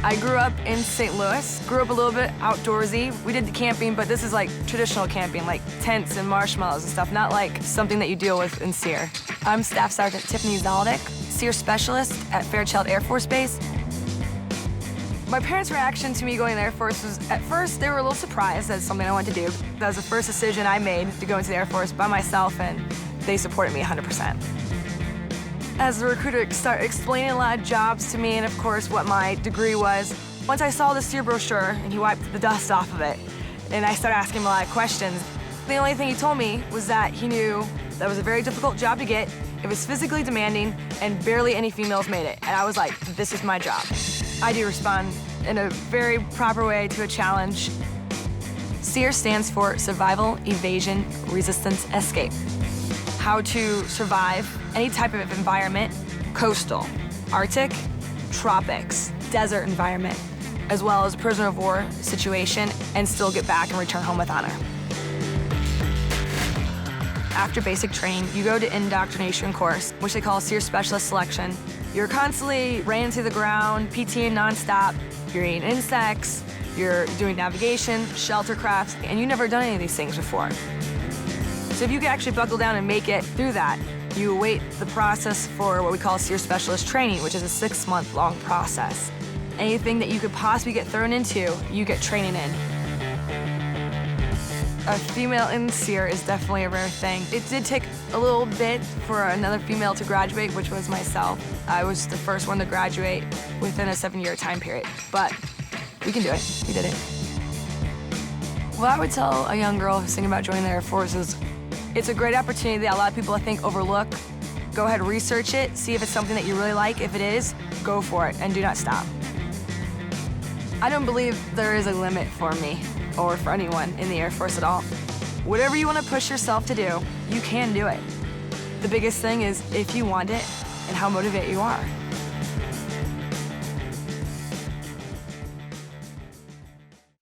I grew up in St. Louis, grew up a little bit outdoorsy. We did the camping, but this is like traditional camping, like tents and marshmallows and stuff, not like something that you deal with in Sere. I'm Staff Sergeant Tiffany Zaloudek, Sere Specialist at Fairchild Air Force Base. My parents' reaction to me going to the Air Force was, at first, they were a little surprised that's something I wanted to do. That was the first decision I made to go into the Air Force by myself, and they supported me 100%. As the recruiter started explaining a lot of jobs to me and, of course, what my degree was, once I saw the Sere brochure and he wiped the dust off of it, and I started asking him a lot of questions, the only thing he told me was that he knew that was a very difficult job to get, it was physically demanding, and barely any females made it. And I was like, this is my job. I do respond in a very proper way to a challenge. Sere stands for Survival, Evasion, Resistance, Escape. How to survive any type of environment, coastal, Arctic, tropics, desert environment, as well as a prisoner of war situation, and still get back and return home with honor. After basic training, you go to indoctrination course, which they call Sere Specialist Selection. You're constantly ran to the ground, PTing nonstop, you're eating insects, you're doing navigation, shelter crafts, and you've never done any of these things before. So if you can actually buckle down and make it through that, you await the process for what we call Sere Specialist Training, which is a 6-month-long process. Anything that you could possibly get thrown into, you get training in. A female in Sere is definitely a rare thing. It did take a little bit for another female to graduate, which was myself. I was the first one to graduate within a 7-year time period, but we can do it. We did it. What I would tell a young girl who's thinking about joining the Air Force is it's a great opportunity that a lot of people, I think, overlook. Go ahead, research it, see if it's something that you really like. If it is, go for it, and do not stop. I don't believe there is a limit for me or for anyone in the Air Force at all. Whatever you want to push yourself to do, you can do it. The biggest thing is if you want it and how motivated you are.